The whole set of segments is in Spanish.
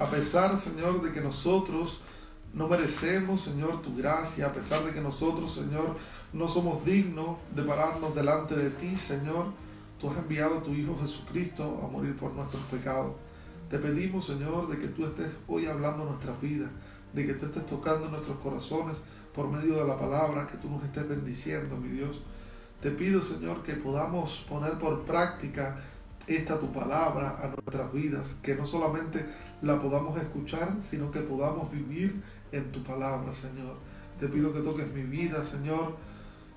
A pesar, Señor, de que nosotros no merecemos, Señor, tu gracia, a pesar de que nosotros, Señor, no somos dignos de pararnos delante de ti, Señor, tú has enviado a tu Hijo Jesucristo a morir por nuestros pecados. Te pedimos, Señor, de que tú estés hoy hablando nuestras vidas, de que tú estés tocando nuestros corazones por medio de la palabra, que tú nos estés bendiciendo, mi Dios. Te pido, Señor, que podamos poner por práctica esta tu palabra a nuestras vidas, que no solamente la podamos escuchar, sino que podamos vivir en tu palabra, Señor. Te pido que toques mi vida, Señor,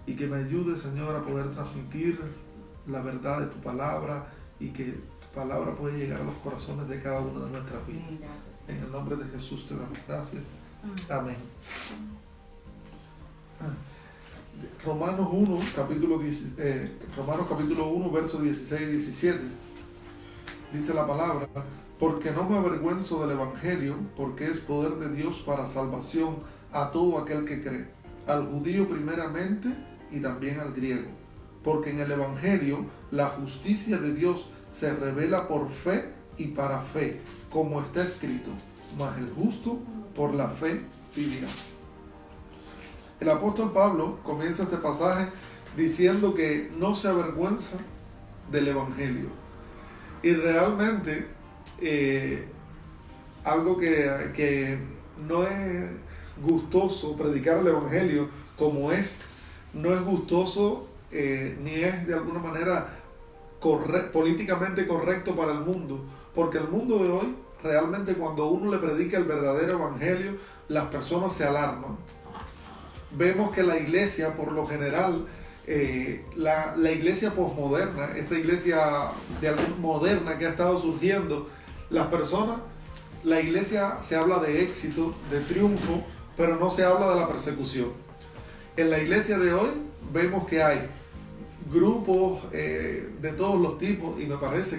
y que me ayudes, Señor, a poder transmitir la verdad de tu palabra y que tu palabra pueda llegar a los corazones de cada una de nuestras vidas. En el nombre de Jesús te damos gracias. Amén. Romanos capítulo 1, versos 16 y 17. Dice la palabra: porque no me avergüenzo del Evangelio, porque es poder de Dios para salvación a todo aquel que cree, al judío primeramente y también al griego. Porque en el Evangelio la justicia de Dios se revela por fe y para fe, como está escrito: mas el justo por la fe vivirá. El apóstol Pablo comienza este pasaje diciendo que no se avergüenza del Evangelio. Y realmente algo que no es gustoso predicar el Evangelio como es, no es gustoso ni es de alguna manera políticamente correcto para el mundo, porque el mundo de hoy realmente, cuando uno le predica el verdadero Evangelio, las personas se alarman. Vemos que la iglesia, por lo general, la iglesia posmoderna, esta iglesia moderna que ha estado surgiendo, la iglesia se habla de éxito, de triunfo, pero no se habla de la persecución. En la iglesia de hoy vemos que hay grupos de todos los tipos, y me parece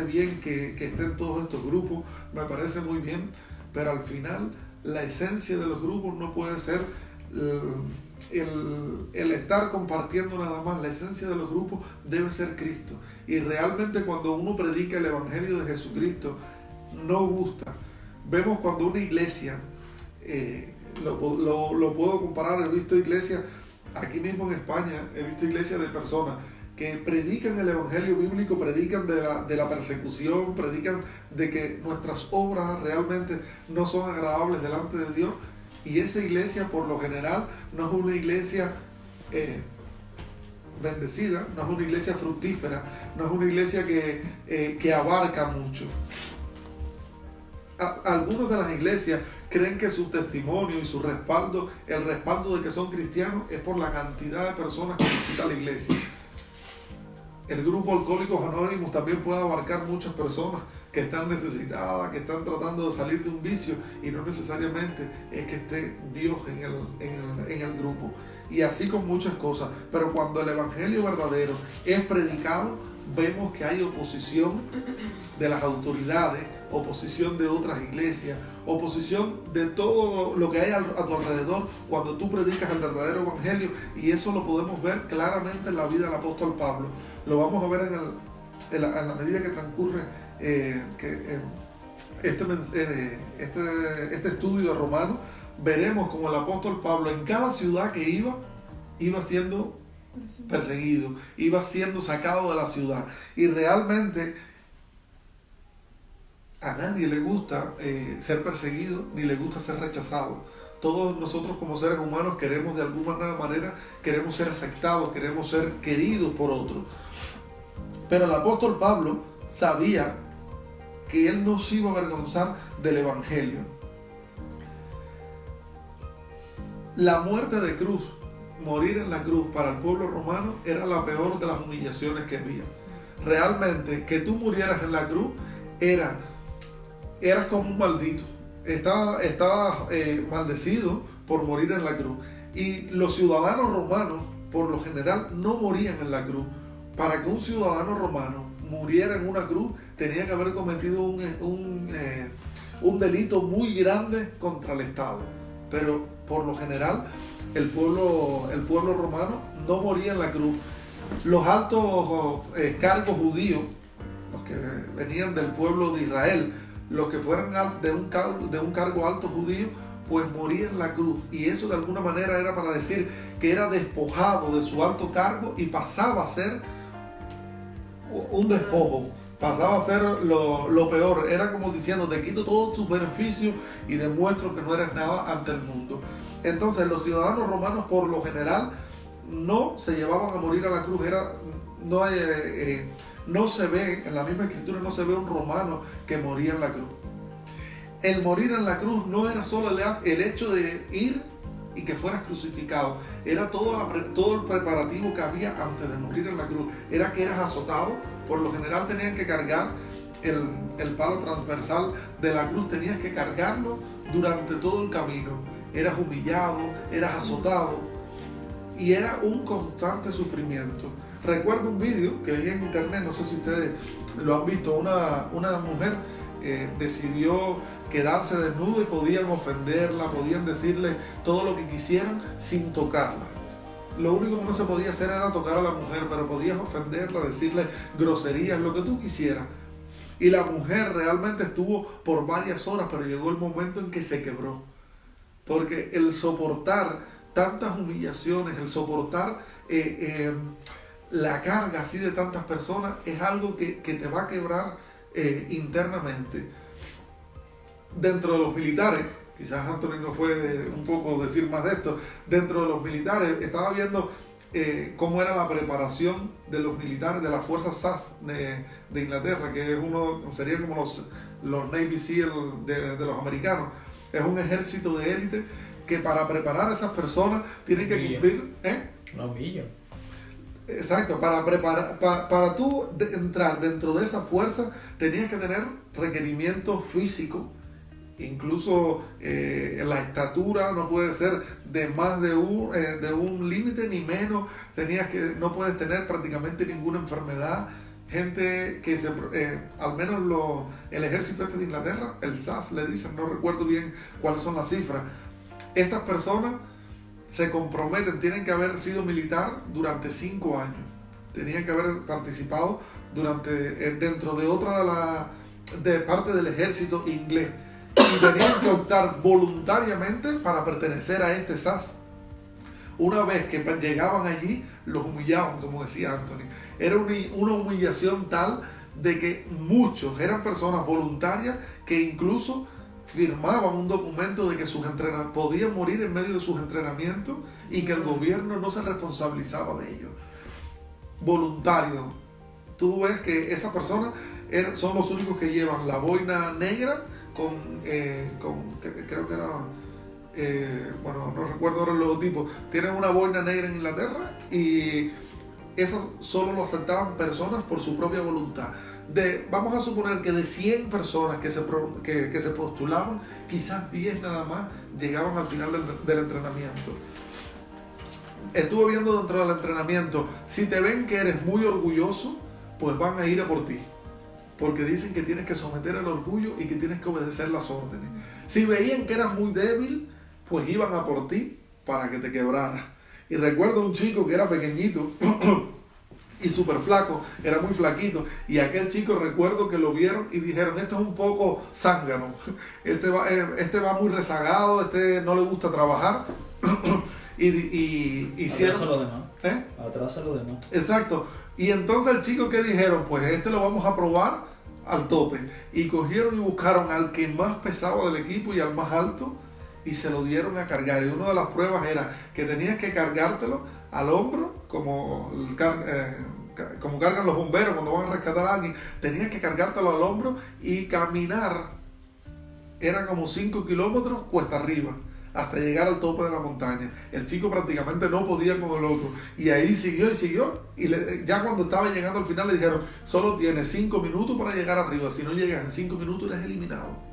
bien que estén todos estos grupos, me parece muy bien, pero al final la esencia de los grupos no puede ser el estar compartiendo nada más. La esencia de los grupos debe ser Cristo, y realmente cuando uno predica el Evangelio de Jesucristo no gusta. Vemos cuando una iglesia, lo puedo comparar, he visto iglesias aquí mismo en España, he visto iglesias de personas que predican el Evangelio bíblico, predican de la persecución, predican de que nuestras obras realmente no son agradables delante de Dios, y esa iglesia por lo general no es una iglesia bendecida, no es una iglesia fructífera, no es una iglesia que abarca mucho. Algunos de las iglesias creen que su testimonio y su respaldo, el respaldo de que son cristianos, es por la cantidad de personas que visitan la iglesia. El grupo Alcohólicos Anónimos también puede abarcar muchas personas que están necesitadas, que están tratando de salir de un vicio, y no necesariamente es que esté Dios en el grupo. Y así con muchas cosas. Pero cuando el Evangelio verdadero es predicado, vemos que hay oposición de las autoridades, oposición de otras iglesias, oposición de todo lo que hay a tu alrededor cuando tú predicas el verdadero Evangelio, y eso lo podemos ver claramente en la vida del apóstol Pablo. Lo vamos a ver en la medida que transcurre este estudio de Romanos. Veremos como el apóstol Pablo en cada ciudad que iba siendo perseguido, iba siendo sacado de la ciudad, y realmente a nadie le gusta ser perseguido, ni le gusta ser rechazado. Todos nosotros como seres humanos queremos de alguna manera, queremos ser aceptados, queremos ser queridos por otros. Pero el apóstol Pablo sabía que él no se iba a avergonzar del Evangelio. La muerte de cruz, morir en la cruz, para el pueblo romano era la peor de las humillaciones que había. Realmente, que tú murieras en la cruz eras como un maldito. Estabas maldecido por morir en la cruz. Y los ciudadanos romanos, por lo general, no morían en la cruz. Para que un ciudadano romano muriera en una cruz, tenía que haber cometido un delito muy grande contra el Estado. Pero por lo general, el pueblo romano no moría en la cruz. Los altos cargos judíos, los que venían del pueblo de Israel, los que fueran de un cargo alto judío, pues moría en la cruz. Y eso de alguna manera era para decir que era despojado de su alto cargo y pasaba a ser un despojo, pasaba a ser lo peor. Era como diciendo, te quito todos tus beneficios y demuestro que no eres nada ante el mundo. Entonces los ciudadanos romanos por lo general no se llevaban a morir a la cruz. No se ve, en la misma escritura no se ve un romano que moría en la cruz. El morir en la cruz no era solo el hecho de ir y que fueras crucificado, era todo el preparativo que había antes de morir en la cruz. Era que eras azotado, por lo general tenían que cargar el palo transversal de la cruz, tenías que cargarlo durante todo el camino. Eras humillado, eras azotado y era un constante sufrimiento. Recuerdo un vídeo que vi en internet, no sé si ustedes lo han visto, una mujer decidió quedarse desnuda y podían ofenderla, podían decirle todo lo que quisieran sin tocarla. Lo único que no se podía hacer era tocar a la mujer, pero podías ofenderla, decirle groserías, lo que tú quisieras. Y la mujer realmente estuvo por varias horas, pero llegó el momento en que se quebró. Porque el soportar tantas humillaciones, el soportar la carga así de tantas personas es algo que te va a quebrar internamente. Dentro de los militares, quizás Anthony nos puede un poco decir más de esto, dentro de los militares estaba viendo cómo era la preparación de los militares de las fuerzas SAS de Inglaterra, que es sería como los Navy SEAL de los americanos. Es un ejército de élite que para preparar a esas personas tienen que cumplir... Los millos. Exacto, para tú entrar dentro de esa fuerza tenías que tener requerimientos físicos, incluso la estatura no puede ser de más de un límite ni menos, no puedes tener prácticamente ninguna enfermedad. Gente que al menos el ejército de Inglaterra, el SAS le dicen, no recuerdo bien cuáles son las cifras, estas personas se comprometen, tienen que haber sido militar durante 5 años, tenían que haber participado dentro de otra de parte del ejército inglés y tenían que optar voluntariamente para pertenecer a este SAS. Una vez que llegaban allí, los humillaban, como decía Anthony. Era una humillación tal de que muchos eran personas voluntarias que incluso firmaban un documento de que podían morir en medio de sus entrenamientos y que el gobierno no se responsabilizaba de ello. Voluntario. Tú ves que esas personas son los únicos que llevan la boina negra creo que era... bueno, no recuerdo ahora el logotipo. Tienen una boina negra en Inglaterra y eso solo lo aceptaban personas por su propia voluntad. Vamos a suponer que de 100 personas que se postulaban, quizás 10 nada más llegaban al final del entrenamiento. Estuve viendo dentro del entrenamiento, si te ven que eres muy orgulloso, pues van a ir a por ti. Porque dicen que tienes que someter el orgullo y que tienes que obedecer las órdenes. Si veían que eras muy débil, pues iban a por ti para que te quebraras. Y recuerdo un chico que era pequeñito y súper flaco, era muy flaquito, y aquel chico recuerdo que lo vieron y dijeron, este es un poco zángano, este va muy rezagado, este no le gusta trabajar. y hicieron... Atrás a los demás. Atrás a los demás. Exacto. Y entonces el chico que dijeron, pues este lo vamos a probar al tope. Y cogieron y buscaron al que más pesaba del equipo y al más alto y se lo dieron a cargar. Y una de las pruebas era que tenías que cargártelo al hombro, como cargan los bomberos cuando van a rescatar a alguien. Tenías que cargártelo al hombro y caminar. Eran como 5 kilómetros cuesta arriba, hasta llegar al tope de la montaña. El chico prácticamente no podía con el otro. Y ahí siguió y siguió. Y ya cuando estaba llegando al final le dijeron, solo tienes 5 minutos para llegar arriba. Si no llegas en 5 minutos eres eliminado.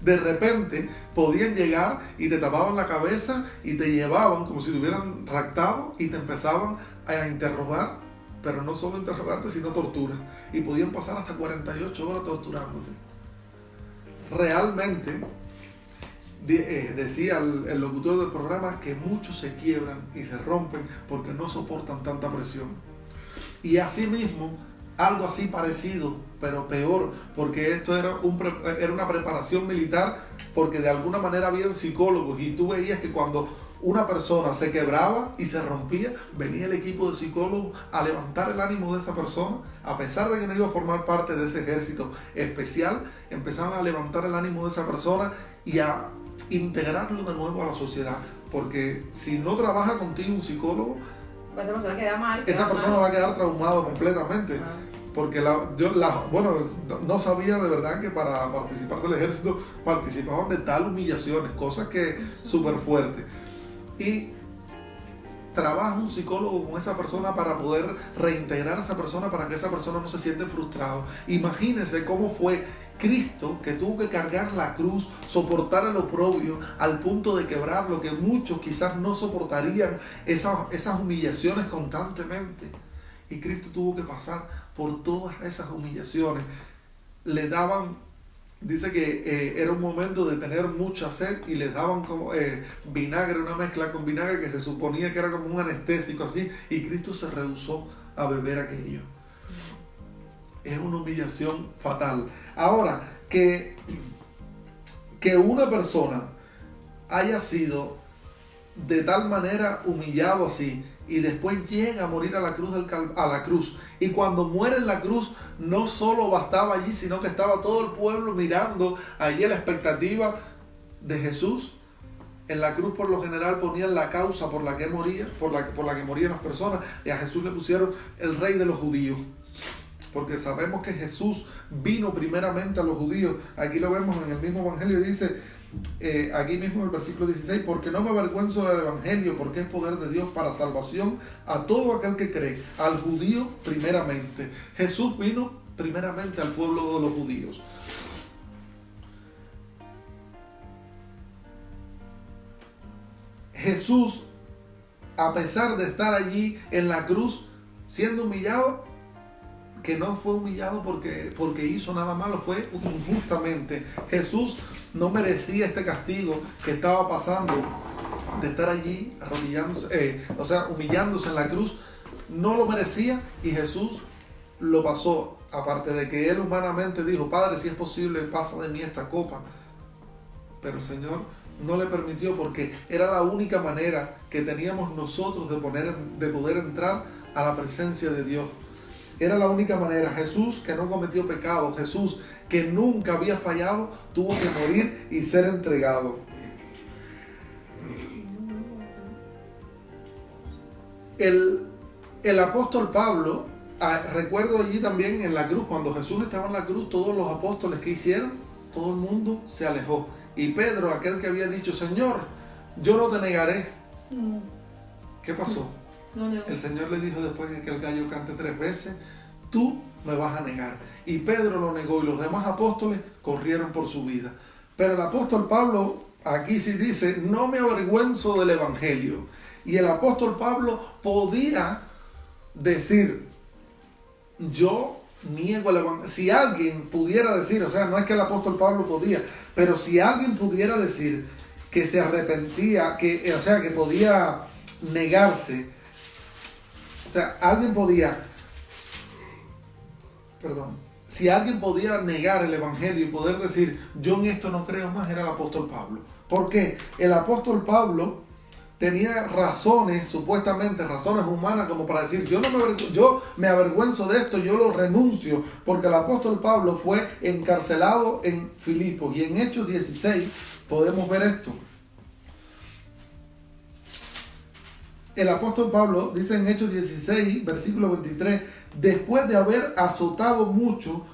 De repente podían llegar y te tapaban la cabeza y te llevaban como si te hubieran raptado y te empezaban a interrogar. Pero no solo interrogarte, sino tortura. Y podían pasar hasta 48 horas torturándote. Realmente... decía el locutor del programa que muchos se quiebran y se rompen porque no soportan tanta presión. Y asimismo, algo así parecido, pero peor, porque esto era una preparación militar, porque de alguna manera habían psicólogos y tú veías que cuando una persona se quebraba y se rompía, venía el equipo de psicólogos a levantar el ánimo de esa persona, a pesar de que no iba a formar parte de ese ejército especial, empezaban a levantar el ánimo de esa persona y a integrarlo de nuevo a la sociedad, porque si no trabaja contigo un psicólogo, esa persona queda mal. Esa persona va a quedar traumada completamente. Porque no sabía de verdad que para participar del ejército participaban de tal humillaciones, cosas que súper fuertes. Y trabaja un psicólogo con esa persona para poder reintegrar a esa persona, para que esa persona no se siente frustrado. Imagínense cómo fue Cristo, que tuvo que cargar la cruz, soportar el oprobio al punto de quebrarlo, que muchos quizás no soportarían esas humillaciones constantemente. Y Cristo tuvo que pasar por todas esas humillaciones. Le daban, dice que era un momento de tener mucha sed y les daban como vinagre, una mezcla con vinagre que se suponía que era como un anestésico así, y Cristo se rehusó a beber aquello. Es una humillación fatal. Ahora, que una persona haya sido de tal manera humillado así y después llega a morir a la cruz, y cuando muere en la cruz no solo bastaba allí, sino que estaba todo el pueblo mirando allí a la expectativa de Jesús. En la cruz por lo general ponían la causa por la que moría, por la que morían las personas, y a Jesús le pusieron el rey de los judíos, porque sabemos que Jesús vino primeramente a los judíos. Aquí lo vemos en el mismo evangelio, dice aquí mismo en el versículo 16, porque no me avergüenzo del evangelio, porque es poder de Dios para salvación a todo aquel que cree, al judío primeramente. Jesús vino primeramente al pueblo de los judíos. Jesús, a pesar de estar allí en la cruz siendo humillado, que no fue humillado porque hizo nada malo, fue injustamente. Jesús no merecía este castigo que estaba pasando de estar allí arrodillándose, humillándose en la cruz. No lo merecía y Jesús lo pasó. Aparte de que él humanamente dijo: Padre, si es posible, pasa de mí esta copa. Pero el Señor no le permitió, porque era la única manera que teníamos nosotros de poder entrar a la presencia de Dios. Era la única manera. Jesús, que no cometió pecado, Jesús, que nunca había fallado, tuvo que morir y ser entregado. El apóstol Pablo, recuerdo allí también en la cruz, cuando Jesús estaba en la cruz, todos los apóstoles que hicieron, todo el mundo se alejó. Y Pedro, aquel que había dicho: Señor, yo no te negaré. ¿Qué pasó? No. El Señor le dijo, después de que el gallo cante 3 veces, tú me vas a negar. Y Pedro lo negó, y los demás apóstoles corrieron por su vida. Pero el apóstol Pablo aquí sí dice: no me avergüenzo del evangelio. Y el apóstol Pablo podía decir: yo niego el evangelio. Si alguien pudiera decir, o sea, no es que el apóstol Pablo podía, pero si alguien pudiera decir que se arrepentía, que podía negarse, si alguien podía negar el evangelio y poder decir: yo en esto no creo más, era el apóstol Pablo. ¿Por qué? El apóstol Pablo tenía razones, supuestamente razones humanas, como para decir: yo me avergüenzo de esto, yo lo renuncio, porque el apóstol Pablo fue encarcelado en Filipos, y en Hechos 16 podemos ver esto. El apóstol Pablo dice en Hechos 16, versículo 23, después de haberlos azotado mucho,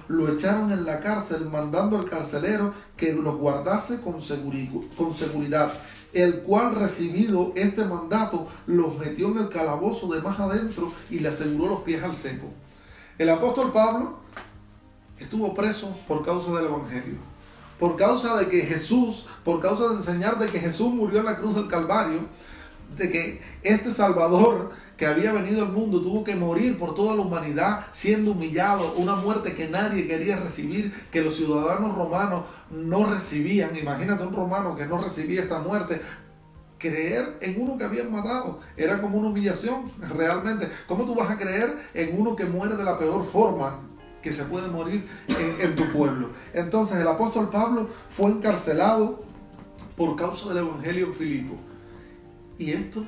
lo echaron en la cárcel, mandando al carcelero que los guardase con seguridad, el cual, recibido este mandato, los metió en el calabozo de más adentro y le aseguró los pies al cepo. El apóstol Pablo estuvo preso por causa del evangelio. Por causa de enseñar de que Jesús murió en la cruz del Calvario, de que este Salvador que había venido al mundo tuvo que morir por toda la humanidad, siendo humillado, una muerte que nadie quería recibir, que los ciudadanos romanos no recibían. Imagínate un romano que no recibía esta muerte. creer en uno que habían matado era como una humillación, realmente. ¿Cómo tú vas a creer en uno que muere de la peor forma que se puede morir en tu pueblo? Entonces el apóstol Pablo fue encarcelado por causa del evangelio en Filipo. Y esto,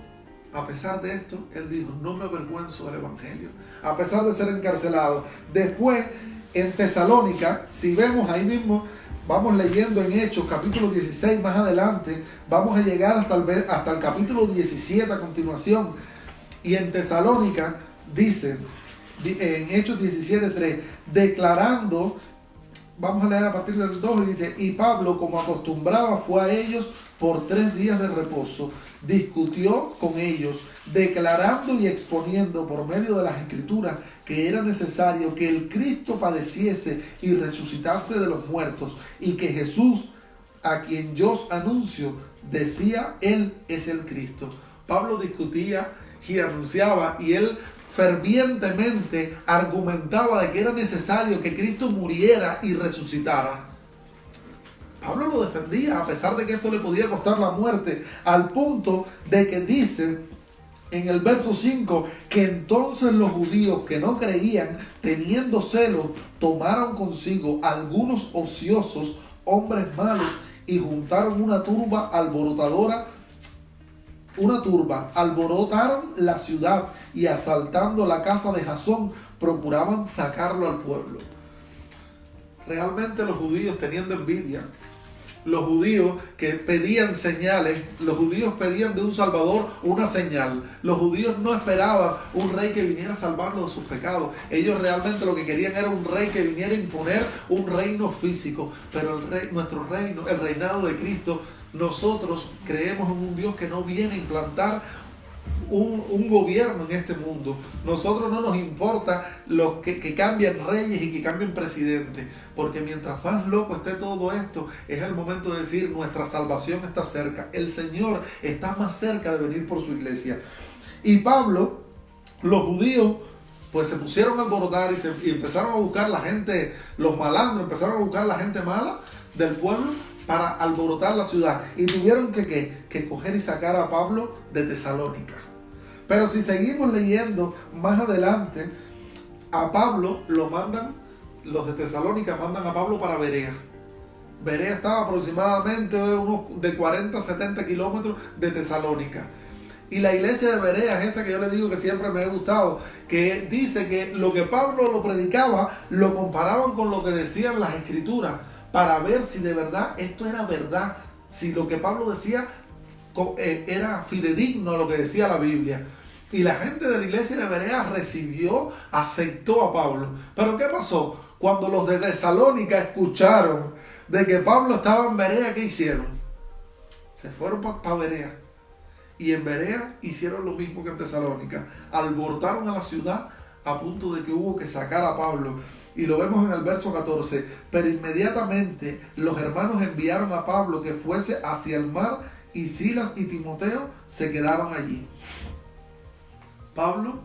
a pesar de esto, él dijo, no me avergüenzo del evangelio, a pesar de ser encarcelado. Después, en Tesalónica, si vemos ahí mismo, vamos leyendo en Hechos, capítulo 16, más adelante, vamos a llegar hasta el capítulo 17 a continuación. Y en Tesalónica dice, en Hechos 17:3, declarando, vamos a leer a partir del 2, y dice, y Pablo, como acostumbraba, fue a ellos por 3 días de reposo, discutió con ellos, declarando y exponiendo por medio de las Escrituras que era necesario que el Cristo padeciese y resucitase de los muertos, y que Jesús, a quien yo os anuncio, decía, Él es el Cristo. Pablo discutía y anunciaba, y él fervientemente argumentaba de que era necesario que Cristo muriera y resucitara. Pablo lo defendía a pesar de que esto le podía costar la muerte, al punto de que dice en el verso 5 que entonces los judíos que no creían, teniendo celos, tomaron consigo algunos ociosos, hombres malos, y juntaron una turba, alborotaron la ciudad y asaltando la casa de Jasón, procuraban sacarlo al pueblo. Realmente los judíos teniendo envidia, los judíos que pedían señales, los judíos pedían de un salvador una señal. Los judíos no esperaban un rey que viniera a salvarlos de sus pecados. Ellos realmente lo que querían era un rey que viniera a imponer un reino físico. Pero nuestro reino, el reinado de Cristo, nosotros creemos en un Dios que no viene a implantar un gobierno en este mundo. Nosotros no nos importa los que cambien reyes y que cambien presidentes, porque mientras más loco esté todo esto, es el momento de decir, nuestra salvación está cerca, el Señor está más cerca de venir por su iglesia. Y Pablo, los judíos, pues se pusieron a alborotar y empezaron a buscar la gente, los malandros, empezaron a buscar la gente mala del pueblo para alborotar la ciudad, y tuvieron que coger y sacar a Pablo de Tesalónica. Pero si seguimos leyendo más adelante, a Pablo lo mandan, los de Tesalónica mandan a Pablo para Berea. Berea estaba aproximadamente unos de 40 a 70 kilómetros de Tesalónica. Y la iglesia de Berea es esta que yo les digo que siempre me ha gustado, que dice que lo que Pablo lo predicaba, lo comparaban con lo que decían las Escrituras, para ver si de verdad esto era verdad, si lo que Pablo decía era fidedigno a lo que decía la Biblia. Y la gente de la iglesia de Berea recibió, aceptó a Pablo. Pero ¿qué pasó? Cuando los de Tesalónica escucharon de que Pablo estaba en Berea, ¿qué hicieron? Se fueron para Berea. Y en Berea hicieron lo mismo que en Tesalónica. Alborotaron a la ciudad a punto de que hubo que sacar a Pablo. Y lo vemos en el verso 14. Pero inmediatamente los hermanos enviaron a Pablo que fuese hacia el mar, y Silas y Timoteo se quedaron allí. Pablo,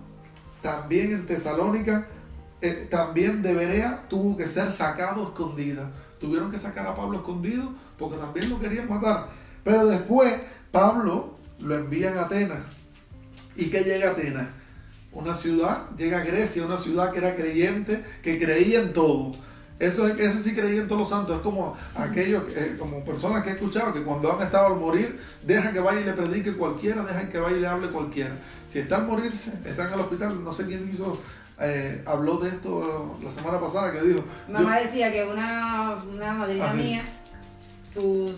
también en Tesalónica, también de Berea, tuvo que ser sacado escondido. Tuvieron que sacar a Pablo escondido porque también lo querían matar. Pero después Pablo lo envían a Atenas. ¿Y qué llega a Atenas? Una ciudad, llega a Grecia, una ciudad que era creyente, que creía en todo. Ese sí creía en todos los santos. Es como aquellos, como personas que he escuchado que cuando han estado al morir, dejan que vaya y le predique cualquiera, dejan que vaya y le hable cualquiera. Si está al morirse, está en el hospital, no sé quién habló de esto la semana pasada, que dijo... Mamá decía que una madrina mía,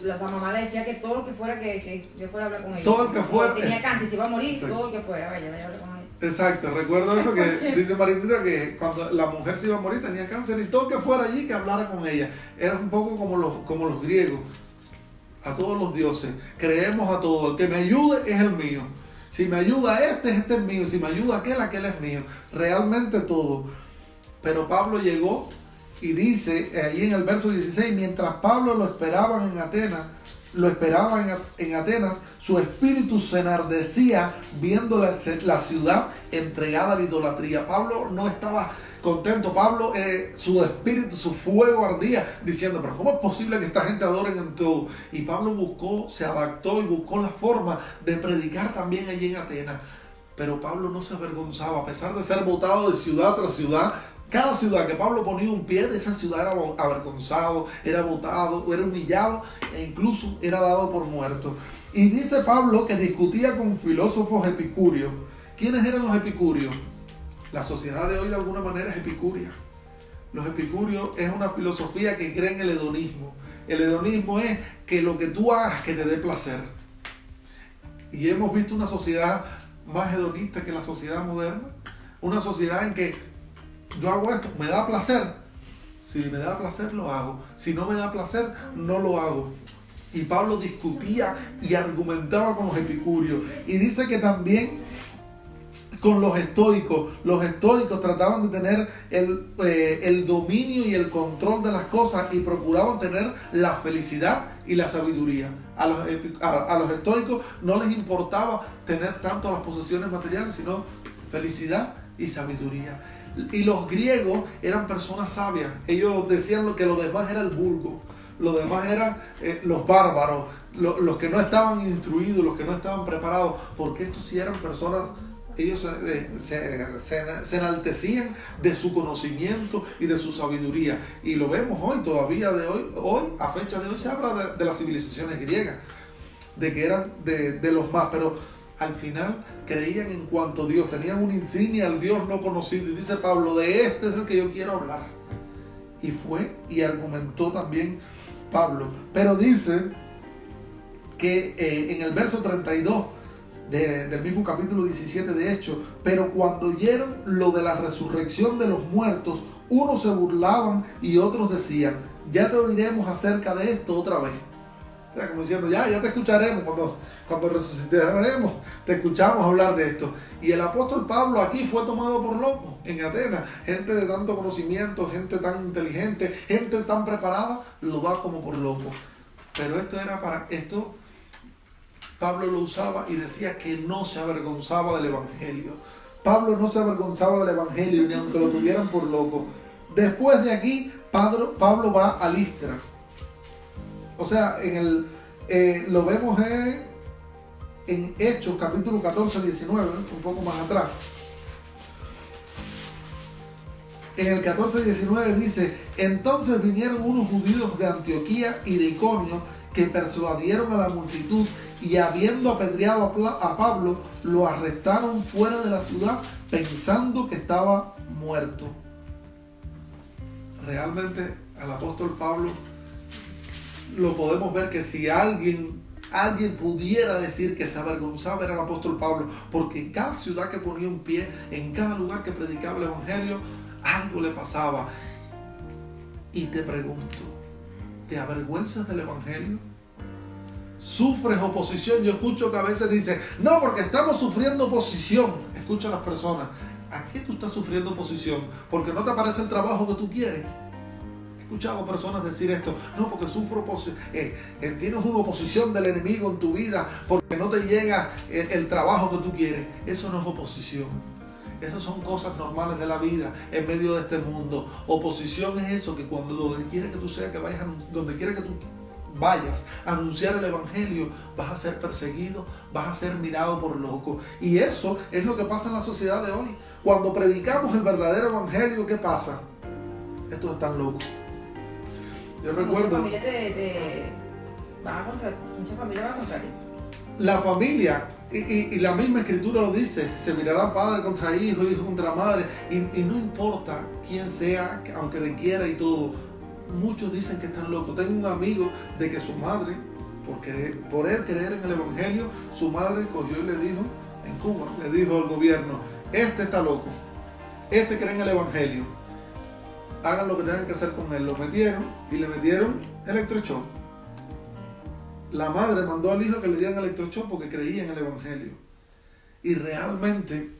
la mamá le decía que todo el que fuera que fuera a hablar con ella. Todo el que fuera... Tenía cáncer, se iba a morir, todo el que fuera, vaya a hablar con ella. Exacto, recuerdo eso que dice Marinita, que cuando la mujer se iba a morir tenía cáncer, y todo el que fuera allí que hablara con ella. Era un poco como los griegos, a todos los dioses, creemos a todo, el que me ayude es el mío, si me ayuda este es mío, si me ayuda aquel es mío, realmente todo. Pero Pablo llegó y dice ahí en el verso 16, mientras Pablo lo esperaban en Atenas, su espíritu se enardecía viendo la ciudad entregada a la idolatría. Pablo no estaba contento. Pablo, su espíritu, su fuego ardía, diciendo, pero ¿cómo es posible que esta gente adoren en todo? Y Pablo buscó, se adaptó y buscó la forma de predicar también allí en Atenas. Pero Pablo no se avergonzaba, a pesar de ser botado de ciudad tras ciudad. Cada ciudad que Pablo ponía un pie de esa ciudad era avergonzado, era botado, era humillado e incluso era dado por muerto. Y dice Pablo que discutía con filósofos epicúreos. ¿Quiénes eran los epicúreos? La sociedad de hoy de alguna manera es epicúrea. Los epicúreos es una filosofía que cree en el hedonismo. El hedonismo es que lo que tú hagas que te dé placer. Y hemos visto una sociedad más hedonista que la sociedad moderna. Una sociedad en que yo hago esto, me da placer. Si me da placer, lo hago. Si no me da placer, no lo hago. Y Pablo discutía y argumentaba con los epicúreos. Y dice que también con los estoicos. Los estoicos trataban de tener el dominio y el control de las cosas y procuraban tener la felicidad y la sabiduría. A los estoicos no les importaba tener tanto las posesiones materiales, sino felicidad y sabiduría. Y los griegos eran personas sabias. Ellos decían que lo demás era el vulgo. Lo demás eran los bárbaros, los que no estaban instruidos, los que no estaban preparados. Porque estos sí eran personas, ellos se enaltecían de su conocimiento y de su sabiduría. Y lo vemos hoy, todavía hoy a fecha de hoy se habla de las civilizaciones griegas, de que eran de los más, pero al final creían en cuanto a Dios, tenían una insignia al Dios no conocido. Y dice Pablo, de este es el que yo quiero hablar. Y fue y argumentó también Pablo. Pero dice que en el verso 32 del mismo capítulo 17 de Hechos, pero cuando oyeron lo de la resurrección de los muertos, unos se burlaban y otros decían, ya te oiremos acerca de esto otra vez. O sea, como diciendo, ya te escucharemos cuando resucitaremos, te escuchamos hablar de esto. Y el apóstol Pablo aquí fue tomado por loco en Atenas. Gente de tanto conocimiento, gente tan inteligente, gente tan preparada, lo da como por loco. Pero esto Pablo lo usaba y decía que no se avergonzaba del evangelio. Pablo no se avergonzaba del evangelio ni aunque lo tuvieran por loco. Después de aquí, Pablo va a Listra. O sea, lo vemos en Hechos, capítulo 14, 19, un poco más atrás. En el 14, 19 dice, entonces vinieron unos judíos de Antioquía y de Iconio que persuadieron a la multitud y habiendo apedreado a Pablo, lo arrestaron fuera de la ciudad pensando que estaba muerto. Realmente al apóstol Pablo lo podemos ver que si alguien pudiera decir que se avergonzaba era el apóstol Pablo, porque en cada ciudad que ponía un pie, en cada lugar que predicaba el evangelio, algo le pasaba. Y te pregunto, ¿te avergüenzas del evangelio? ¿Sufres oposición? Yo escucho que a veces dicen, no, porque estamos sufriendo oposición. Escucho a las personas, ¿a qué tú estás sufriendo oposición? ¿Porque no te aparece el trabajo que tú quieres? He escuchado personas decir esto, no, porque sufro tienes una oposición del enemigo en tu vida, porque no te llega el trabajo que tú quieres. Eso no es oposición. Esas son cosas normales de la vida en medio de este mundo. Oposición es eso, que cuando donde quiera que tú seas, que vayas, donde quiera que tú vayas a anunciar el evangelio, vas a ser perseguido, vas a ser mirado por loco. Y eso es lo que pasa en la sociedad de hoy. Cuando predicamos el verdadero evangelio, ¿qué pasa? Estos están locos. Yo recuerdo, muchas familias van contra ti. la familia, y la misma escritura lo dice, se mirará padre contra hijo, hijo contra madre, y no importa quién sea, aunque le quiera y todo. Muchos dicen que están locos. Tengo un amigo de que su madre, por él creer en el evangelio, su madre cogió y le dijo, en Cuba, le dijo al gobierno, este está loco, este cree en el evangelio, hagan lo que tengan que hacer con él. Lo metieron y le metieron electroshock. La madre mandó al hijo que le dieran electroshock porque creía en el evangelio. Y realmente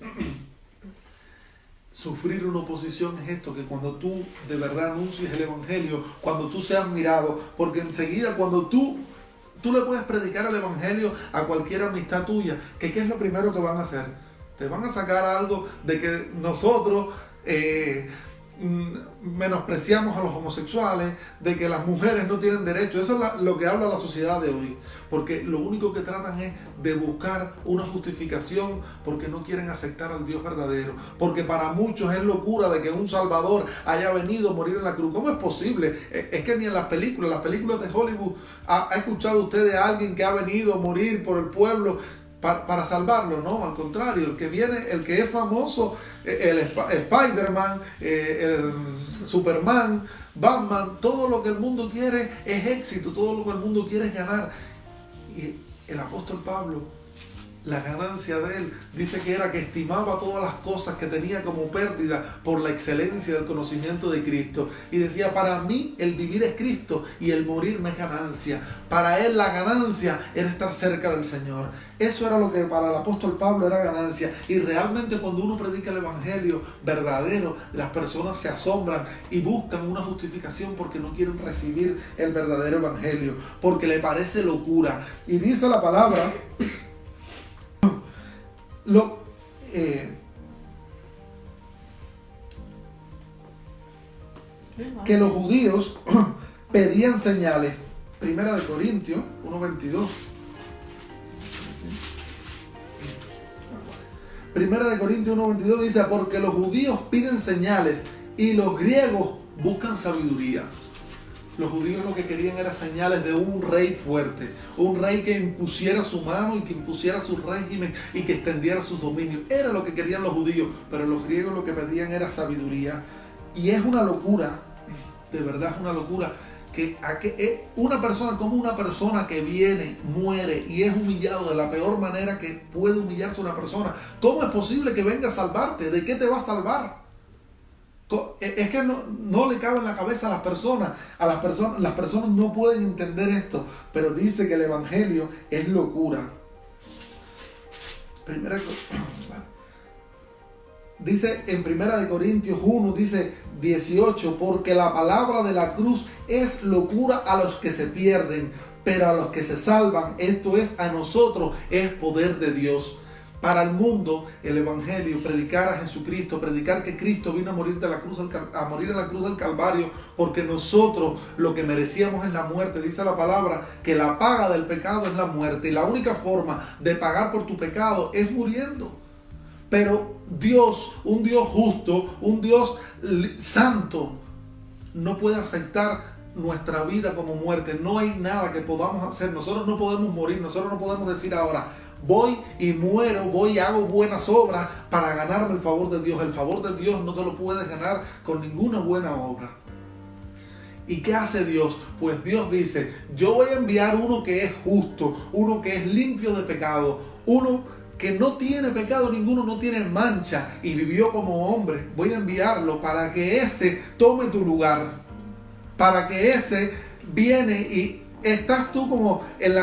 sufrir una oposición es esto, que cuando tú de verdad anuncies el evangelio, cuando tú seas mirado, porque enseguida cuando tú le puedes predicar el evangelio a cualquier amistad tuya, que ¿qué es lo primero que van a hacer? Te van a sacar algo de que nosotros menospreciamos a los homosexuales, de que las mujeres no tienen derecho. Eso es lo que habla la sociedad de hoy, porque lo único que tratan es de buscar una justificación, porque no quieren aceptar al Dios verdadero, porque para muchos es locura de que un Salvador haya venido a morir en la cruz. ¿Cómo es posible? Es que ni en las películas de Hollywood, ¿ha escuchado usted de alguien que ha venido a morir por el pueblo para salvarlo? No, al contrario, el que viene, el que es famoso, el Spider-Man, el Superman, Batman, todo lo que el mundo quiere es éxito, todo lo que el mundo quiere es ganar. Y el apóstol Pablo, la ganancia de él, dice que era que estimaba todas las cosas que tenía como pérdida por la excelencia del conocimiento de Cristo. Y decía, para mí el vivir es Cristo y el morir me es ganancia. Para él la ganancia era estar cerca del Señor. Eso era lo que para el apóstol Pablo era ganancia. Y realmente cuando uno predica el evangelio verdadero, las personas se asombran y buscan una justificación porque no quieren recibir el verdadero evangelio, porque le parece locura. Y dice la palabra que los judíos pedían señales. Primera de Corintios 1:22. Primera de Corintios 1:22 dice, porque los judíos piden señales y los griegos buscan sabiduría. Los judíos lo que querían era señales de un rey fuerte, un rey que impusiera su mano y que impusiera su régimen y que extendiera sus dominios. Era lo que querían los judíos, pero los griegos lo que pedían era sabiduría. Y es una locura, de verdad es una locura, que una persona que viene, muere y es humillado de la peor manera que puede humillarse una persona. ¿Cómo es posible que venga a salvarte? ¿De qué te va a salvar? Es que no le cabe en la cabeza a las personas. Las personas no pueden entender esto, pero dice que el evangelio es locura. Dice en 1 Corintios 1, dice 18, porque la palabra de la cruz es locura a los que se pierden, pero a los que se salvan, esto es a nosotros, es poder de Dios. Para el mundo, el evangelio, predicar a Jesucristo, predicar que Cristo vino a morir en la cruz del Calvario, porque nosotros lo que merecíamos es la muerte. Dice la palabra que la paga del pecado es la muerte, y la única forma de pagar por tu pecado es muriendo. Pero Dios, un Dios justo, un Dios santo, no puede aceptar nuestra vida como muerte. No hay nada que podamos hacer. Nosotros no podemos morir. Nosotros no podemos decir ahora, voy y muero, voy y hago buenas obras para ganarme el favor de Dios. El favor de Dios no te lo puedes ganar con ninguna buena obra. ¿Y qué hace Dios? Pues Dios dice, yo voy a enviar uno que es justo, uno que es limpio de pecado, uno que no tiene pecado ninguno, no tiene mancha y vivió como hombre. Voy a enviarlo para que ese tome tu lugar, para que ese viene y estás tú como en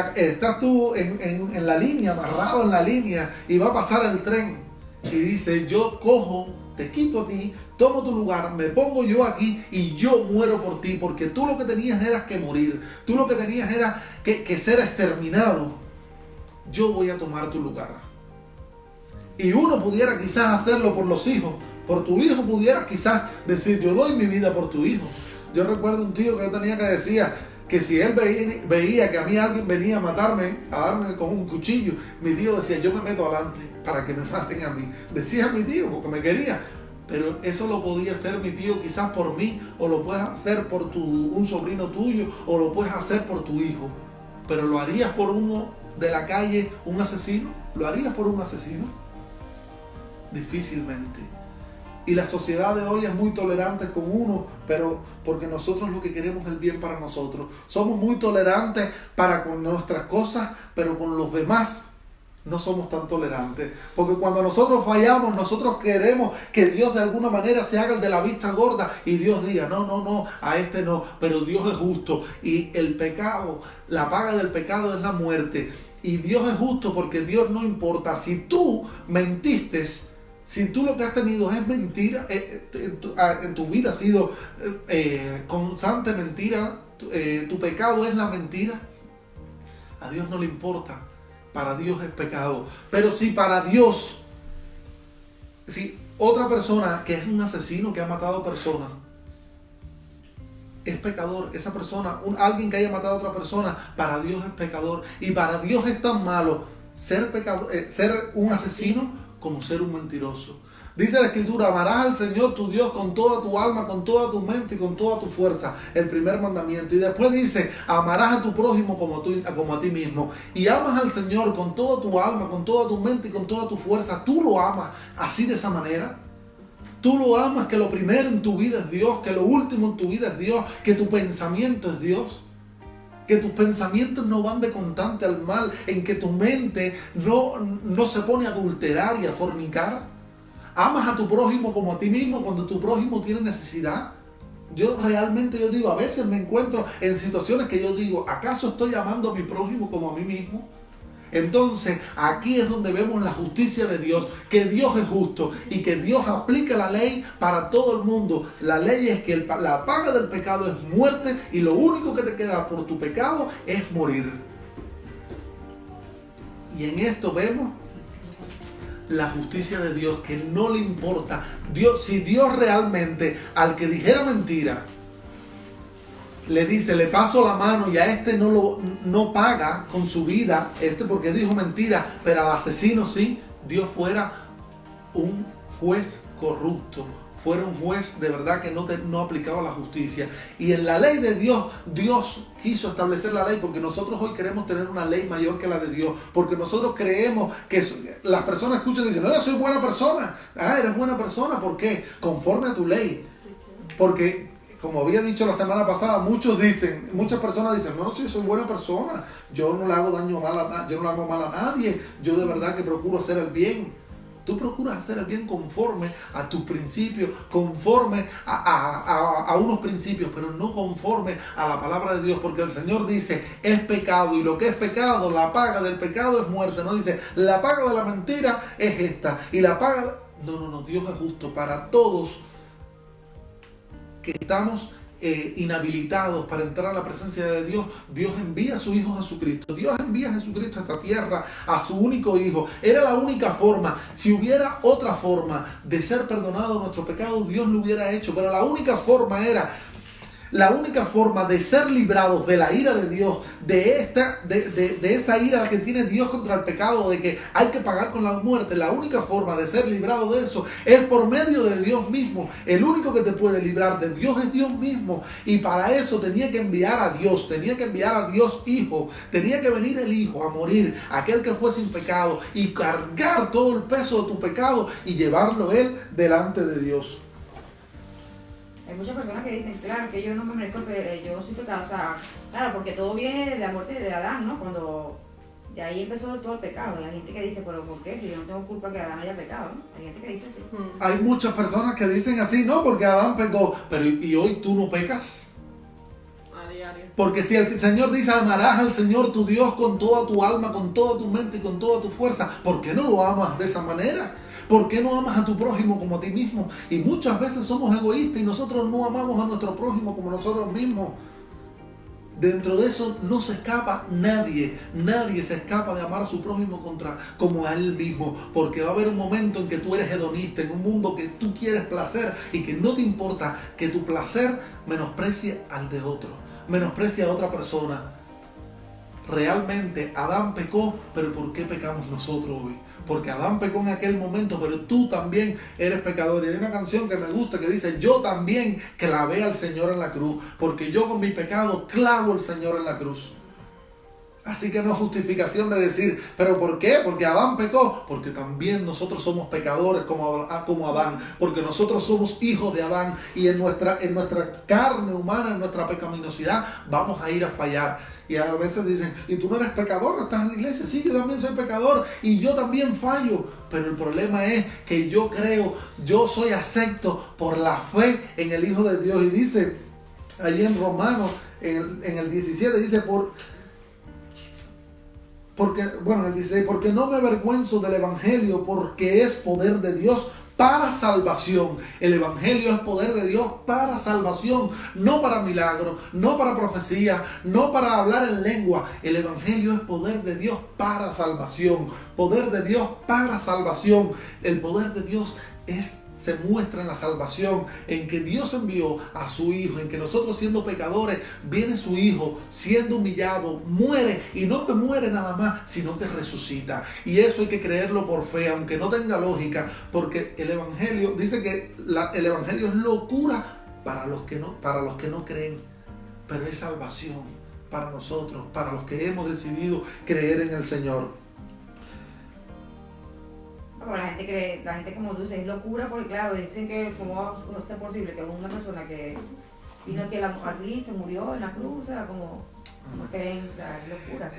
la línea, amarrado en la línea, y va a pasar el tren y dice, yo cojo, te quito a ti, tomo tu lugar, me pongo yo aquí y yo muero por ti, porque tú lo que tenías era que morir, tú lo que tenías era que ser exterminado. Yo voy a tomar tu lugar. Y uno pudiera quizás hacerlo por los hijos, por tu hijo pudiera quizás decir, yo doy mi vida por tu hijo. Yo recuerdo un tío que yo tenía que decía que si él veía que a mí alguien venía a matarme, a darme con un cuchillo, mi tío decía, yo me meto adelante para que me maten a mí. Decía mi tío porque me quería. Pero eso lo podía hacer mi tío quizás por mí, o lo puedes hacer por un sobrino tuyo, o lo puedes hacer por tu hijo. Pero ¿lo harías por uno de la calle, un asesino? ¿Lo harías por un asesino? Difícilmente. Y la sociedad de hoy es muy tolerante con uno, pero porque nosotros lo que queremos es el bien para nosotros. Somos muy tolerantes para con nuestras cosas, pero con los demás no somos tan tolerantes. Porque cuando nosotros fallamos, nosotros queremos que Dios de alguna manera se haga el de la vista gorda y Dios diga, no, a este no. Pero Dios es justo y el pecado, la paga del pecado es la muerte. Y Dios es justo porque Dios no importa. Si tú mentiste, si tú lo que has tenido es mentira, en tu vida ha sido constante mentira, tu pecado es la mentira, a Dios no le importa. Para Dios es pecado. Pero si para Dios, si otra persona que es un asesino que ha matado personas, es pecador. Esa persona, alguien que haya matado a otra persona, para Dios es pecador. Y para Dios es tan malo ser un asesino como ser un mentiroso. Dice la Escritura, amarás al Señor tu Dios con toda tu alma, con toda tu mente y con toda tu fuerza. El primer mandamiento. Y después dice, amarás a tu prójimo como a ti mismo. Y amas al Señor con toda tu alma, con toda tu mente y con toda tu fuerza. Tú lo amas así, de esa manera. Tú lo amas, que lo primero en tu vida es Dios, que lo último en tu vida es Dios, que tu pensamiento es Dios. Que tus pensamientos no van de constante al mal, en que tu mente no se pone a adulterar y a fornicar. Amas a tu prójimo como a ti mismo cuando tu prójimo tiene necesidad. Yo digo, a veces me encuentro en situaciones que yo digo, ¿acaso estoy amando a mi prójimo como a mí mismo? Entonces, aquí es donde vemos la justicia de Dios, que Dios es justo y que Dios aplica la ley para todo el mundo. La ley es que la paga del pecado es muerte y lo único que te queda por tu pecado es morir. Y en esto vemos la justicia de Dios, que no le importa. Si Dios realmente al que dijera mentira le dice, le paso la mano y a este no paga con su vida, porque dijo mentira, pero al asesino sí, Dios fuera un juez corrupto, fuera un juez de verdad que no aplicaba la justicia. Y en la ley de Dios, Dios quiso establecer la ley porque nosotros hoy queremos tener una ley mayor que la de Dios, porque nosotros creemos que las personas escuchan y dicen, no, yo soy buena persona. Eres buena persona, ¿por qué? Conforme a tu ley. Porque como había dicho la semana pasada, muchas personas dicen, no, sí, soy buena persona, yo no le hago yo no le hago mal a nadie, yo de verdad que procuro hacer el bien. Tú procuras hacer el bien conforme a tus principios, conforme a unos principios, pero no conforme a la palabra de Dios, porque el Señor dice, es pecado, y lo que es pecado, la paga del pecado es muerte. No dice, la paga de la mentira es esta, y la paga... No, Dios es justo para todos que estamos inhabilitados para entrar a la presencia de Dios. Dios envía a su Hijo Jesucristo. Dios envía a Jesucristo a esta tierra, a su único Hijo. Era la única forma. Si hubiera otra forma de ser perdonado nuestro pecado, Dios lo hubiera hecho. Pero la única forma de ser librados de la ira de Dios, de esa ira que tiene Dios contra el pecado, de que hay que pagar con la muerte, la única forma de ser librado de eso es por medio de Dios mismo. El único que te puede librar de Dios es Dios mismo. Y para eso tenía que enviar a Dios Hijo, tenía que venir el Hijo a morir, aquel que fue sin pecado, y cargar todo el peso de tu pecado y llevarlo Él delante de Dios. Hay muchas personas que dicen, claro, que yo no me merezco, yo soy pecado, o sea, claro, porque todo viene de la muerte de Adán, ¿no? Cuando de ahí empezó todo el pecado. Y hay gente que dice, pero ¿por qué? Si yo no tengo culpa que Adán haya pecado, ¿no? Hay gente que dice así. Hay muchas personas que dicen así, no, porque Adán pecó, pero ¿y hoy tú no pecas? A diario. Porque si el Señor dice, amarás al Señor tu Dios con toda tu alma, con toda tu mente y con toda tu fuerza, ¿por qué no lo amas de esa manera? ¿Por qué no amas a tu prójimo como a ti mismo? Y muchas veces somos egoístas y nosotros no amamos a nuestro prójimo como nosotros mismos. Dentro de eso no se escapa nadie. Nadie se escapa de amar a su prójimo como a él mismo. Porque va a haber un momento en que tú eres hedonista, en un mundo que tú quieres placer y que no te importa que tu placer menosprecie al de otro, menosprecie a otra persona. Realmente Adán pecó, pero ¿por qué pecamos nosotros hoy? Porque Adán pecó en aquel momento, pero tú también eres pecador. Y hay una canción que me gusta que dice, yo también clavé al Señor en la cruz, porque yo con mi pecado clavo al Señor en la cruz. Así que no es justificación de decir, ¿pero por qué? Porque Adán pecó. Porque también nosotros somos pecadores como Adán. Porque nosotros somos hijos de Adán. Y en nuestra carne humana, en nuestra pecaminosidad, vamos a ir a fallar. Y a veces dicen, ¿y tú no eres pecador? ¿Estás en la iglesia? Sí, yo también soy pecador. Y yo también fallo. Pero el problema es que yo soy acepto por la fe en el Hijo de Dios. Y dice, allí en Romanos, en el 17, dice, en el 16, porque no me avergüenzo del Evangelio, porque es poder de Dios para salvación. El Evangelio es poder de Dios para salvación, no para milagro, no para profecía, no para hablar en lengua. El Evangelio es poder de Dios para salvación. Poder de Dios para salvación. El poder de Dios es se muestra en la salvación, en que Dios envió a su Hijo, en que nosotros siendo pecadores, viene su Hijo, siendo humillado, muere, y no que muere nada más, sino que resucita. Y eso hay que creerlo por fe, aunque no tenga lógica, porque el Evangelio, dice que el Evangelio es locura para los que no creen, pero es salvación para nosotros, para los que hemos decidido creer en el Señor. Bueno, la gente como tú dices, es locura porque claro, dicen que cómo va a ser posible que una persona que vino aquí se murió en la cruz, o sea, como no creen, o sea, es locura.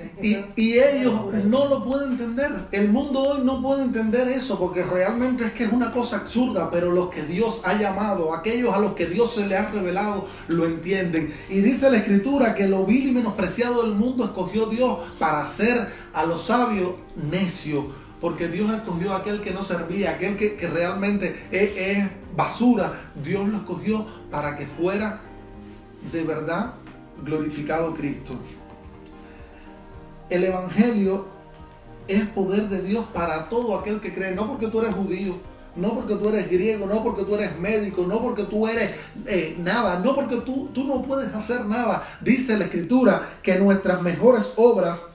Y ellos no lo pueden entender. El mundo hoy no puede entender eso porque realmente es que es una cosa absurda, pero los que Dios ha llamado, aquellos a los que Dios se le ha revelado, lo entienden. Y dice la Escritura que lo vil y menospreciado del mundo escogió Dios para hacer a los sabios necios. Porque Dios escogió a aquel que no servía, aquel que realmente es basura. Dios lo escogió para que fuera de verdad glorificado Cristo. El Evangelio es poder de Dios para todo aquel que cree. No porque tú eres judío, no porque tú eres griego, no porque tú eres médico, no porque tú eres nada, no porque tú no puedes hacer nada. Dice la Escritura que nuestras mejores obras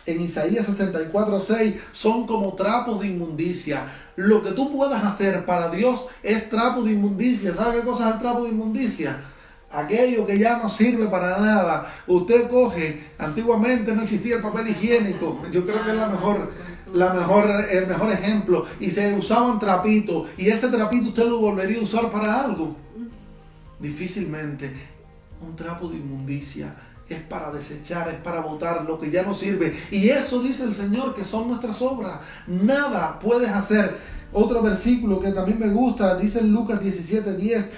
en Isaías 64:6 son como trapos de inmundicia. Lo que tú puedas hacer para Dios es trapo de inmundicia. ¿Sabe qué cosa es el trapo de inmundicia? Aquello que ya no sirve para nada. Usted coge, antiguamente no existía el papel higiénico. Yo creo que es el mejor ejemplo. Y se usaban trapitos. Y ese trapito usted lo volvería a usar para algo. Difícilmente. Un trapo de inmundicia es para desechar, es para botar lo que ya no sirve. Y eso dice el Señor que son nuestras obras. Nada puedes hacer. Otro versículo que también me gusta, dice en Lucas 17:10.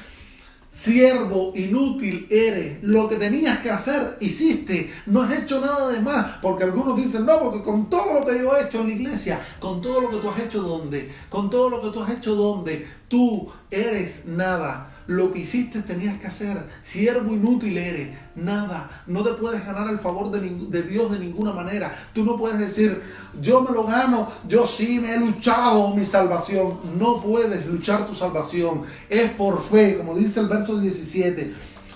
Siervo inútil eres, lo que tenías que hacer, hiciste, no has hecho nada de más, porque algunos dicen, no, porque con todo lo que yo he hecho en la iglesia, con todo lo que tú has hecho, ¿dónde? Con todo lo que tú has hecho, ¿dónde? Tú eres nada, lo que hiciste tenías que hacer, siervo inútil eres, nada, no te puedes ganar el favor de Dios de ninguna manera. Tú no puedes decir, yo me lo gano, yo sí me he luchado mi salvación. No puedes luchar tu salvación, es por fe, como dice el verso 17,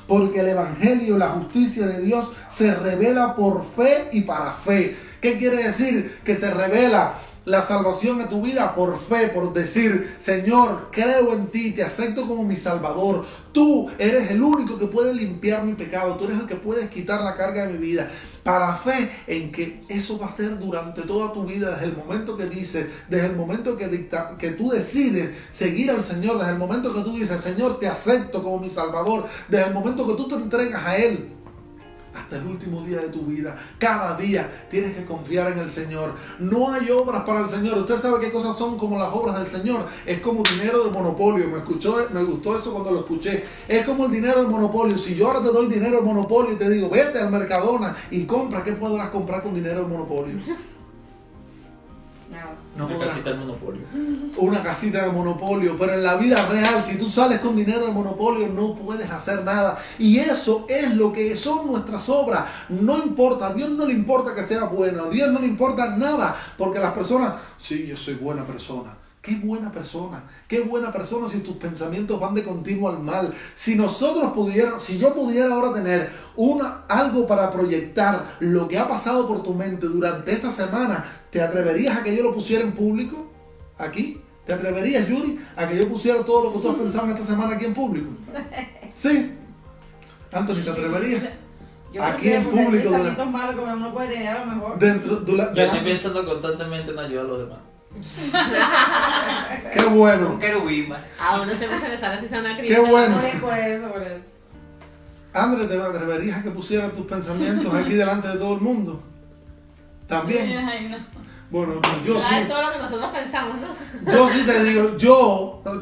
porque el Evangelio, la justicia de Dios se revela por fe y para fe. ¿Qué quiere decir? Que se revela la salvación a tu vida por fe, por decir, Señor, creo en ti, te acepto como mi Salvador. Tú eres el único que puede limpiar mi pecado, tú eres el que puedes quitar la carga de mi vida. Para fe en que eso va a ser durante toda tu vida, desde el momento que dices, desde el momento que tú decides seguir al Señor, desde el momento que tú dices, Señor, te acepto como mi Salvador, desde el momento que tú te entregas a Él, hasta el último día de tu vida. Cada día tienes que confiar en el Señor. No hay obras para el Señor. Usted sabe qué cosas son como las obras del Señor. Es como dinero de monopolio. Me gustó eso cuando lo escuché. Es como el dinero del monopolio. Si yo ahora te doy dinero del monopolio y te digo, vete al Mercadona y compra, ¿qué podrás comprar con dinero del monopolio? No una casita del monopolio. Una casita de monopolio, pero en la vida real, si tú sales con dinero de monopolio, no puedes hacer nada. Y eso es lo que son nuestras obras. No importa, a Dios no le importa que sea bueno, a Dios no le importa nada, porque las personas, sí, yo soy buena persona. Qué buena persona si tus pensamientos van de continuo al mal. Si yo pudiera ahora tener algo para proyectar lo que ha pasado por tu mente durante esta semana, ¿te atreverías a que yo lo pusiera en público? ¿Aquí? ¿Te atreverías, Yuri, a que yo pusiera todo lo que tú has pensado en esta semana aquí en público? ¿Sí? Anthony, ¿te atreverías? Yo aquí no sé, en público. Pensamientos malos que uno puede tener a lo mejor. Yo estoy pensando constantemente en ayudar a los demás. Qué bueno. Un querubín. A uno siempre se le sale así sana Qué bueno. Por eso. André, ¿te atreverías a que pusieras tus pensamientos aquí delante de todo el mundo? También. Ay, no. Bueno, yo sí. Todo lo que nosotros pensamos, ¿no? Yo sí te digo,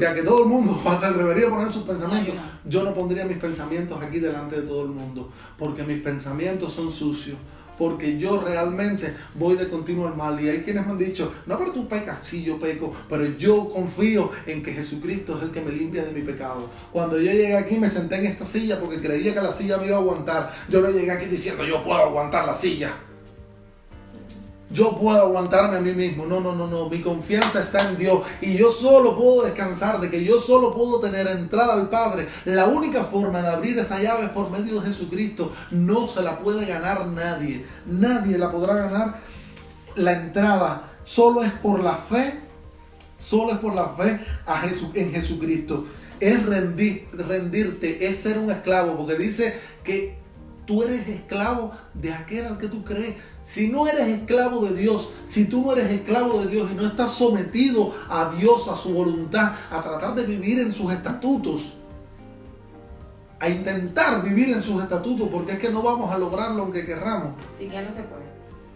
ya que todo el mundo se atrevería a poner sus pensamientos, No, yo no pondría mis pensamientos aquí delante de todo el mundo, porque mis pensamientos son sucios, porque yo realmente voy de continuo al mal. Y hay quienes me han dicho, no, pero tú pecas. Sí, yo peco, pero yo confío en que Jesucristo es el que me limpia de mi pecado. Cuando yo llegué aquí me senté en esta silla porque creía que la silla me iba a aguantar. Yo no llegué aquí diciendo, yo puedo aguantar la silla. yo puedo aguantarme a mí mismo. No. Mi confianza está en Dios. Y yo solo puedo descansar, de que yo solo puedo tener entrada al Padre. La única forma de abrir esa llave es por medio de Jesucristo. No se la puede ganar nadie. Nadie la podrá ganar. La entrada solo es por la fe. Solo es por la fe en Jesucristo. Es rendirte, es ser un esclavo. Porque dice que tú eres esclavo de aquel al que tú crees. Si no eres esclavo de Dios, si tú no eres esclavo de Dios y no estás sometido a Dios, a su voluntad, a tratar de vivir en sus estatutos, a intentar vivir en sus estatutos, porque es que no vamos a lograrlo aunque querramos. Sí, ya no se puede.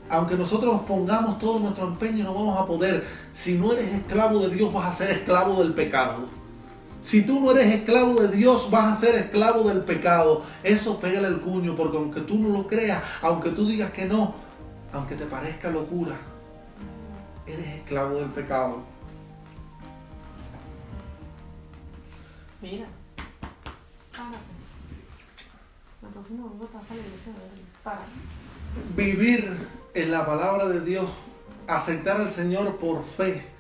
Aunque nosotros pongamos todo nuestro empeño, no vamos a poder. Si no eres esclavo de Dios, vas a ser esclavo del pecado. Si tú no eres esclavo de Dios, vas a ser esclavo del pecado. Eso pégale el cuño, porque aunque tú no lo creas, aunque tú digas que no, aunque te parezca locura, eres esclavo del pecado. Mira. La próxima vez vas a la iglesia de él. Para. Vivir en la palabra de Dios, aceptar al Señor por fe.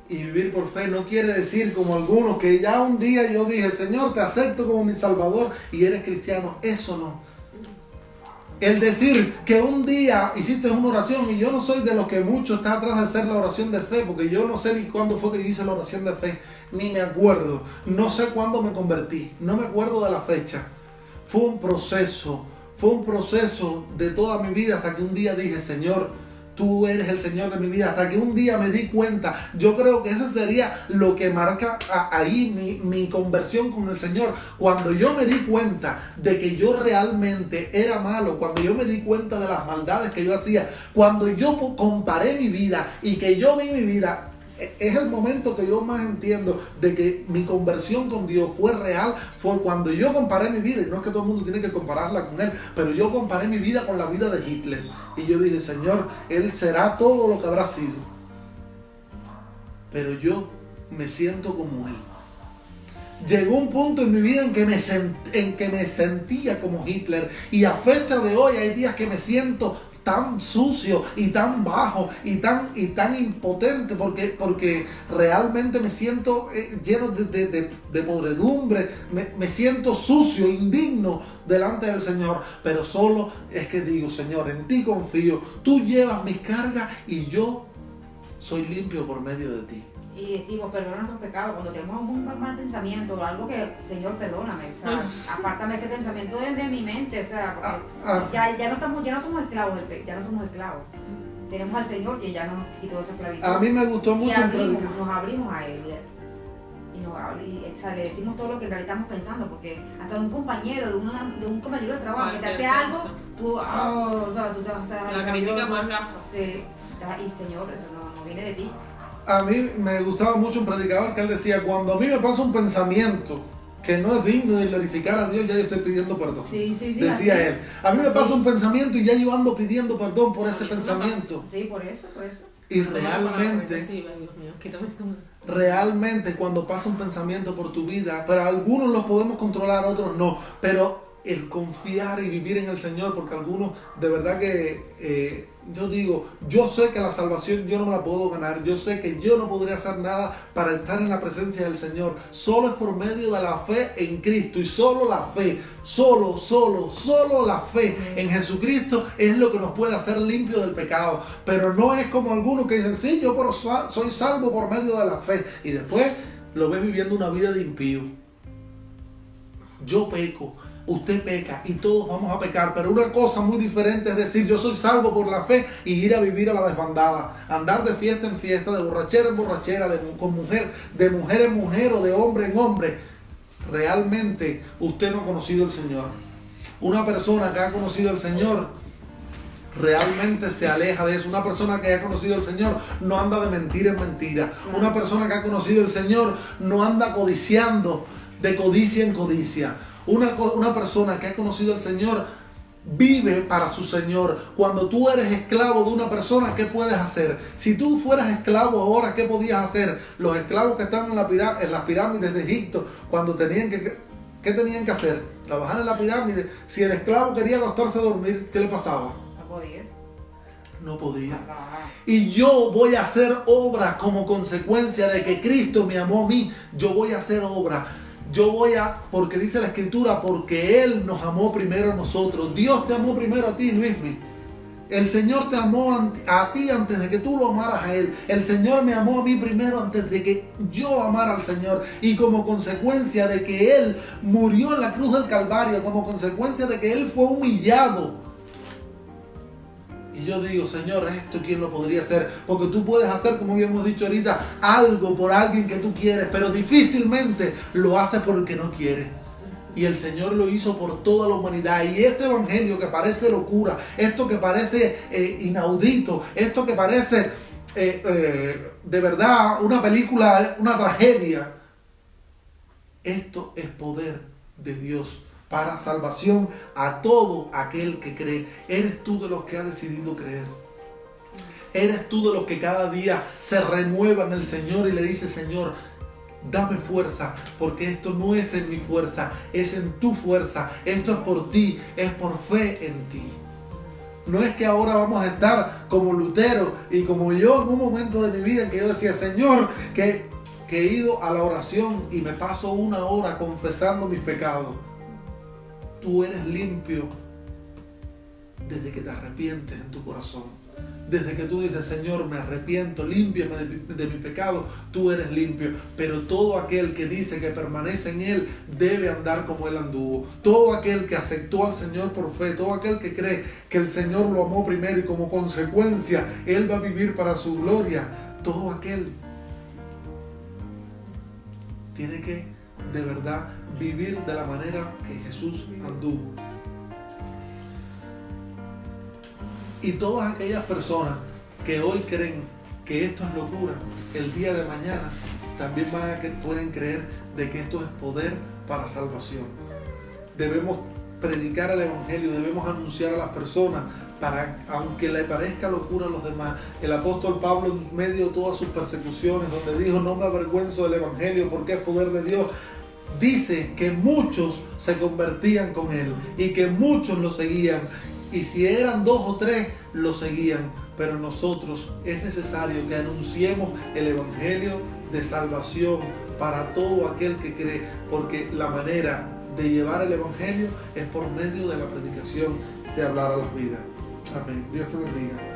Y vivir por fe no quiere decir como algunos que ya un día yo dije, Señor, te acepto como mi Salvador y eres cristiano. Eso no. El decir que un día hiciste una oración, y yo no soy de los que mucho está atrás de hacer la oración de fe, porque yo no sé ni cuándo fue que yo hice la oración de fe, ni me acuerdo. No sé cuándo me convertí, no me acuerdo de la fecha. Fue un proceso de toda mi vida hasta que un día dije, Señor, tú eres el Señor de mi vida. Hasta que un día me di cuenta. Yo creo que eso sería lo que marca ahí mi conversión con el Señor. Cuando yo me di cuenta de que yo realmente era malo. Cuando yo me di cuenta de las maldades que yo hacía. Cuando yo comparé mi vida y que yo vi mi vida. Es el momento que yo más entiendo de que mi conversión con Dios fue real, fue cuando yo comparé mi vida, y no es que todo el mundo tiene que compararla con él, pero yo comparé mi vida con la vida de Hitler, y yo dije, Señor, él será todo lo que habrá sido, pero yo me siento como él. Llegó un punto en mi vida en que me sentía como Hitler, y a fecha de hoy hay días que me siento tan sucio y tan bajo y tan impotente porque realmente me siento lleno de podredumbre, me siento sucio, indigno delante del Señor, pero solo es que digo, Señor, en ti confío, tú llevas mis cargas y yo soy limpio por medio de ti. Y decimos, perdona nuestros pecados, cuando tenemos un mal pensamiento o algo que, Señor, perdóname, o sea, apártame este pensamiento de mi mente, o sea, porque ya no somos esclavos ya no somos esclavos. Tenemos al Señor que ya nos quitó esa esclavitud. A mí me gustó mucho nos abrimos a Él o sea, le decimos todo lo que en realidad estamos pensando, porque hasta de un compañero, de un compañero de trabajo que te hace algo, tú, o sea, tú estás... La crítica más gafa. Sí, y Señor, eso no viene de ti. A mí me gustaba mucho un predicador que él decía, cuando a mí me pasa un pensamiento que no es digno de glorificar a Dios, ya yo estoy pidiendo perdón. Sí, decía así. él. A mí me pasa un pensamiento y ya yo ando pidiendo perdón por ese pensamiento. Sí, por eso. Y realmente cuando pasa un pensamiento por tu vida, para algunos los podemos controlar, otros no, pero el confiar y vivir en el Señor, porque algunos de verdad que yo digo, yo sé que la salvación yo no me la puedo ganar, yo sé que yo no podría hacer nada para estar en la presencia del Señor, solo es por medio de la fe en Cristo, y solo la fe, solo la fe en Jesucristo es lo que nos puede hacer limpios del pecado. Pero no es como algunos que dicen, sí, yo soy salvo por medio de la fe, y después lo ves viviendo una vida de impío. Yo peco, usted peca y todos vamos a pecar, pero una cosa muy diferente es decir, yo soy salvo por la fe, y ir a vivir a la desbandada, andar de fiesta en fiesta, de borrachera en borrachera, de mujer en mujer o de hombre en hombre. Realmente usted no ha conocido al Señor. Una persona que ha conocido al Señor realmente se aleja de eso. Una persona que ha conocido al Señor no anda de mentira en mentira. Una persona que ha conocido al Señor no anda codiciando de codicia en codicia. Una persona que ha conocido al Señor vive para su Señor. Cuando tú eres esclavo de una persona, ¿qué puedes hacer? Si tú fueras esclavo ahora, ¿qué podías hacer? Los esclavos que están en las pirámides de Egipto, cuando ¿qué tenían que hacer? Trabajar en la pirámide. Si el esclavo quería acostarse a dormir, ¿qué le pasaba? No podía. No podía. Y yo voy a hacer obra como consecuencia de que Cristo me amó a mí. Yo voy a hacer obra. Porque dice la Escritura, porque Él nos amó primero a nosotros. Dios te amó primero a ti, Luismi. El Señor te amó a ti antes de que tú lo amaras a Él. El Señor me amó a mí primero antes de que yo amara al Señor. Y como consecuencia de que Él murió en la cruz del Calvario, como consecuencia de que Él fue humillado. Y yo digo, Señor, ¿esto quién lo podría hacer? Porque tú puedes hacer, como habíamos dicho ahorita, algo por alguien que tú quieres, pero difícilmente lo haces por el que no quiere. Y el Señor lo hizo por toda la humanidad. Y este evangelio que parece locura, esto que parece inaudito, esto que parece de verdad una película, una tragedia, esto es poder de Dios para salvación a todo aquel que cree. ¿Eres tú de los que ha decidido creer? ¿Eres tú de los que cada día se renueva en el Señor y le dice, Señor, dame fuerza, porque esto no es en mi fuerza, es en tu fuerza, esto es por ti, es por fe en ti? No es que ahora vamos a estar como Lutero y como yo en un momento de mi vida en que yo decía, Señor, que he ido a la oración y me paso 1 hora confesando mis pecados. Tú eres limpio desde que te arrepientes en tu corazón. Desde que tú dices, Señor, me arrepiento, límpiame de mi pecado, tú eres limpio. Pero todo aquel que dice que permanece en Él debe andar como Él anduvo. Todo aquel que aceptó al Señor por fe, todo aquel que cree que el Señor lo amó primero y como consecuencia Él va a vivir para su gloria, todo aquel tiene que de verdad vivir de la manera que Jesús anduvo. Y todas aquellas personas que hoy creen que esto es locura, el día de mañana también pueden creer de que esto es poder para salvación. Debemos predicar el Evangelio, debemos anunciar a las personas para, aunque le parezca locura a los demás. El apóstol Pablo, en medio de todas sus persecuciones, donde dijo, no me avergüenzo del Evangelio porque es poder de Dios, dice que muchos se convertían con él y que muchos lo seguían. Y si eran 2 o 3, lo seguían. Pero nosotros es necesario que anunciemos el Evangelio de salvación para todo aquel que cree, porque la manera de llevar el Evangelio es por medio de la predicación, de hablar a las vidas. Amén. Dios te bendiga.